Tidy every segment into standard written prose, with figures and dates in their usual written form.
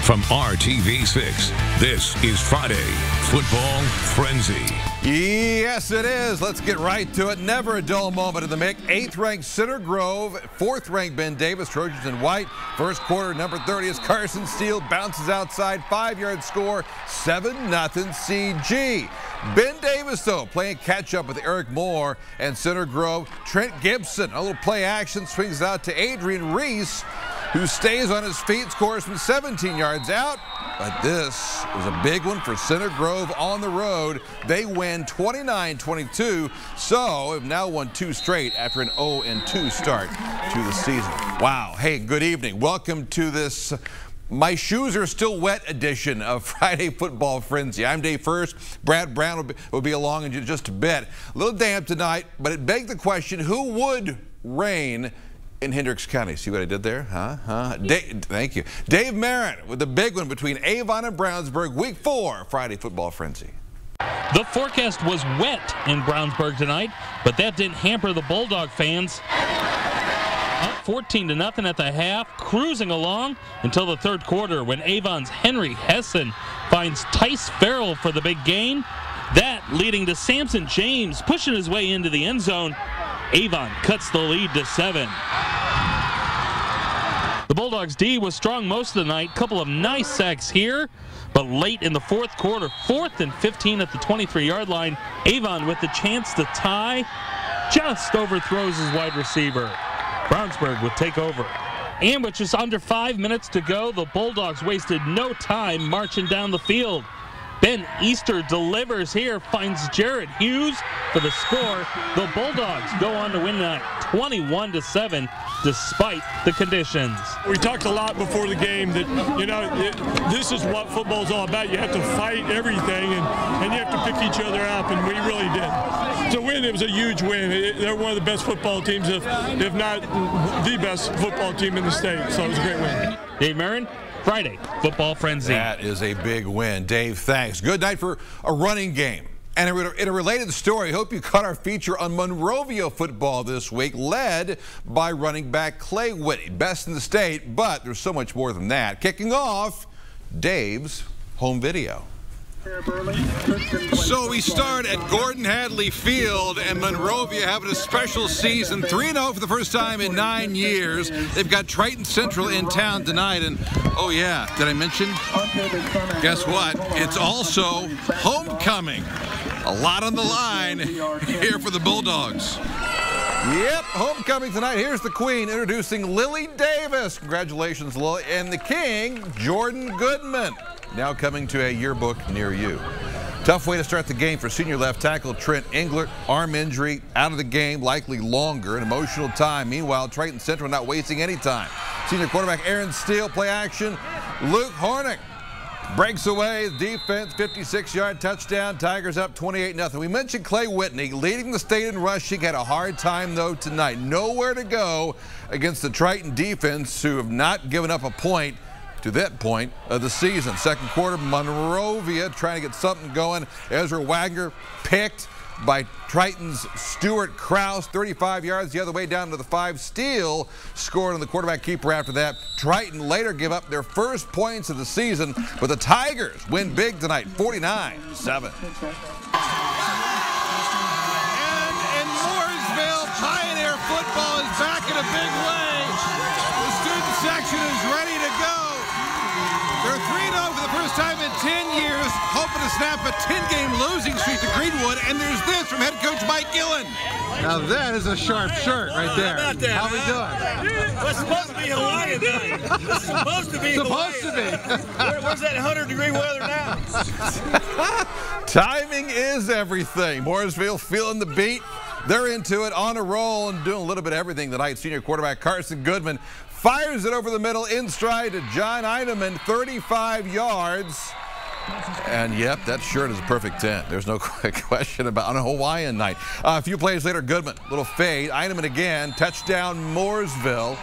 From RTV6, this is Friday Football Frenzy. Yes, it is. Let's get right to it. Never a dull moment in the mix. 8th-ranked Center Grove, 4th-ranked Ben Davis, Trojans in white. First quarter, number 30 is Carson Steele, bounces outside, 5-yard score, 7-0 CG. Ben Davis, though, playing catch-up with Eric Moore and Center Grove. Trent Gibson, a little play action, swings out to Adrian Reese, who stays on his feet, scores from 17 yards out. But this was a big one for Center Grove on the road. They win 29-22, so have now won 2 straight after an 0-2 start to the season. Wow. Hey, good evening. Welcome to this My Shoes Are Still Wet edition of Friday Football Frenzy. I'm Dave First. Brad Brown will be along in just a bit. A little damp tonight, but it begged the question, who would reign in Hendricks County? See what I did there? Thank you. Dave Merritt with the big one between Avon and Brownsburg, Week 4, Friday Football Frenzy. The forecast was wet in Brownsburg tonight, but that didn't hamper the Bulldog fans. Up 14-0 at the half, cruising along until the third quarter when Avon's Henry Hessen finds Tice Farrell for the big gain. That leading to Samson James pushing his way into the end zone. Avon cuts the lead to 7. The Bulldogs' D was strong most of the night. Couple of nice sacks here, but late in the fourth quarter, 4th and 15 at the 23-yard line, Avon with the chance to tie, just overthrows his wide receiver. Brownsburg would take over. And with just under 5 minutes to go, the Bulldogs wasted no time marching down the field. Ben Easter delivers here, finds Jarrett Hughes for the score. The Bulldogs go on to win that 21-7 despite the conditions. We talked a lot before the game that, you know, this is what football's all about. You have to fight everything and you have to pick each other up, and we really did. To win, it was a huge win. They're one of the best football teams, if not the best football team in the state, so it was a great win. Dave Marin, Friday Football Frenzy. That is a big win. Dave, thanks. Good night for a running game. And in a related story, I hope you caught our feature on Monrovia football this week, led by running back Clay Whitty. Best in the state, but there's so much more than that. Kicking off Dave's home video. So we start at Gordon Hadley Field, and Monrovia having a special season, 3-0 for the first time in 9 years. They've got Triton Central in town tonight, and oh yeah, did I mention? Guess what? It's also homecoming. A lot on the line here for the Bulldogs. Yep, homecoming tonight. Here's the Queen introducing Lily Davis. Congratulations, Lily. And the King, Jordan Goodman. Now coming to a yearbook near you. Tough way to start the game for senior left tackle Trent Englert. Arm injury, out of the game, likely longer. An emotional time. Meanwhile, Triton Central not wasting any time. Senior quarterback Aaron Steele, play action. Luke Hornick breaks away. Defense, 56-yard touchdown. Tigers up 28-0. We mentioned Clay Whitney leading the state in rushing. Had a hard time, though, tonight. Nowhere to go against the Triton defense, who have not given up a point to that point of the season. Second quarter, Monrovia trying to get something going. Ezra Wagner picked by Triton's Stuart Krause, 35 yards the other way down to the 5. Steele scored on the quarterback keeper after that. Triton later give up their first points of the season, but the Tigers win big tonight, 49-7. And in Mooresville, Pioneer football is back in a big way. The student section is ready to go. They're 3-0 for the first time in 10 years, hoping to snap a 10-game losing streak to Greenwood, and there's this from head coach Mike Gillen. Now that is a sharp shirt right there. How about that? How we doing? Well, it's supposed to be Hawaii today. It's supposed to be Hawaii. Where's that 100-degree weather now? Timing is everything. Mooresville feeling the beat. They're into it, on a roll, and doing a little bit of everything tonight. Senior quarterback Carson Goodman fires it over the middle in stride to John Eineman, 35 yards. And yep, that shirt is a perfect 10. There's no question about on a Hawaiian night. A few plays later, Goodman, little fade. Eineman again, touchdown Mooresville.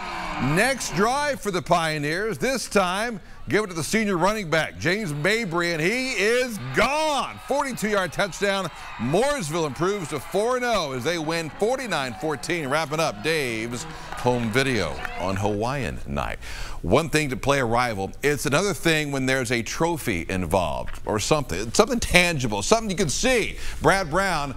Next drive for the Pioneers. This time, give it to the senior running back, James Mabry, and he is gone. 42-yard touchdown. Mooresville improves to 4-0 as they win 49-14, wrapping up Dave's home video on Hawaiian night. One thing to play a rival, it's another thing when there's a trophy involved or something tangible, something you can see. Brad Brown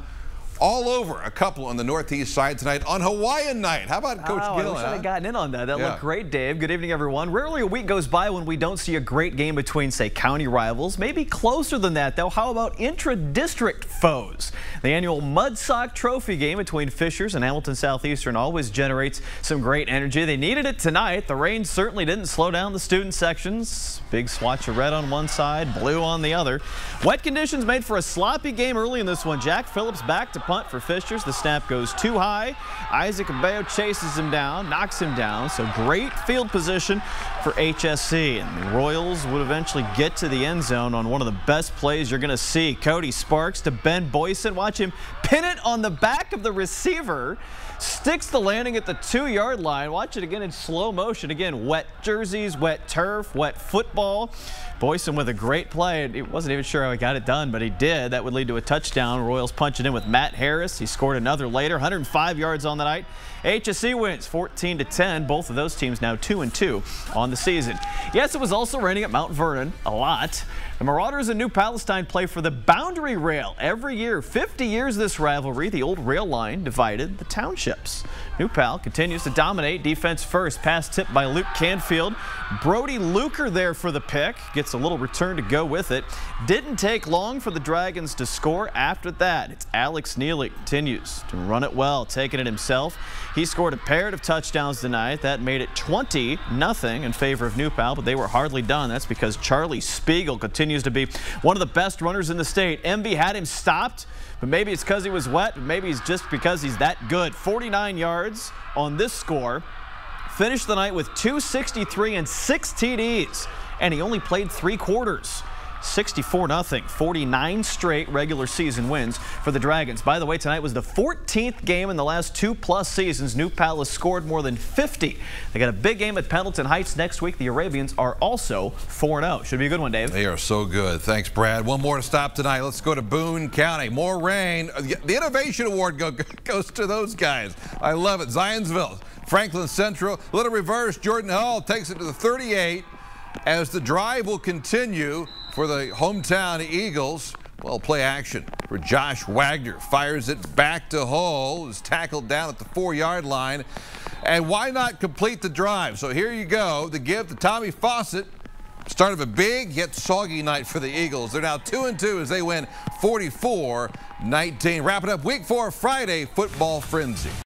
all over a couple on the northeast side tonight on Hawaiian night. How about Coach Gillen? I wish I had gotten in on that. That looked great, Dave. Good evening, everyone. Rarely a week goes by when we don't see a great game between, say, county rivals. Maybe closer than that, though. How about intra-district foes? The annual Mud Sock Trophy game between Fishers and Hamilton Southeastern always generates some great energy. They needed it tonight. The rain certainly didn't slow down the student sections. Big swatch of red on one side, blue on the other. Wet conditions made for a sloppy game early in this one. Jack Phillips back to punt for Fishers. The snap goes too high. Isaac Abayo chases him down, knocks him down. So great field position for HSC. And the Royals would eventually get to the end zone on one of the best plays you're going to see. Cody Sparks to Ben Boyson. Watch him pin it on the back of the receiver. Sticks the landing at the 2-yard line. Watch it again in slow motion. Again, wet jerseys, wet turf, wet football. Boyson with a great play. He wasn't even sure how he got it done, but he did. That would lead to a touchdown. Royals punching in with Matt Harris. He scored another later. 105 yards on the night. HSC wins 14-10. Both of those teams now 2-2 on the season. Yes, it was also raining at Mount Vernon a lot. The Marauders and New Palestine play for the boundary rail every year. 50 years this rivalry. The old rail line divided the townships. New Pal continues to dominate. Defense first. Pass tipped by Luke Canfield. Brody Luker there for the pick. Gets a little return to go with it. Didn't take long for the Dragons to score after that. It's Alex Neely. Continues to run it well, taking it himself. He scored a pair of touchdowns tonight. That made it 20-0 in favor of New Pal, but they were hardly done. That's because Charlie Spiegel continues to be one of the best runners in the state. MB had him stopped, but maybe it's because he was wet, but maybe it's just because he's that good. 49 yards on this score. Finished the night with 263 and 6 TDs, and he only played 3 quarters. 64-0, 49 straight regular season wins for the Dragons. By the way, tonight was the 14th game in the last 2+ seasons. New Pal has scored more than 50. They got a big game at Pendleton Heights next week. The Arabians are also 4-0. Should be a good one, Dave. They are so good. Thanks, Brad. One more to stop tonight. Let's go to Boone County. More rain. The Innovation Award goes to those guys. I love it. Zionsville, Franklin Central, little reverse. Jordan Hall takes it to the 38 as the drive will continue for the hometown Eagles. Well, play action for Josh Wagner. Fires it back to Hull. Is tackled down at the 4-yard line. And why not complete the drive? So here you go. The give to Tommy Fawcett. Start of a big yet soggy night for the Eagles. They're now 2-2 as they win 44-19. Wrapping up week 4 Friday football frenzy.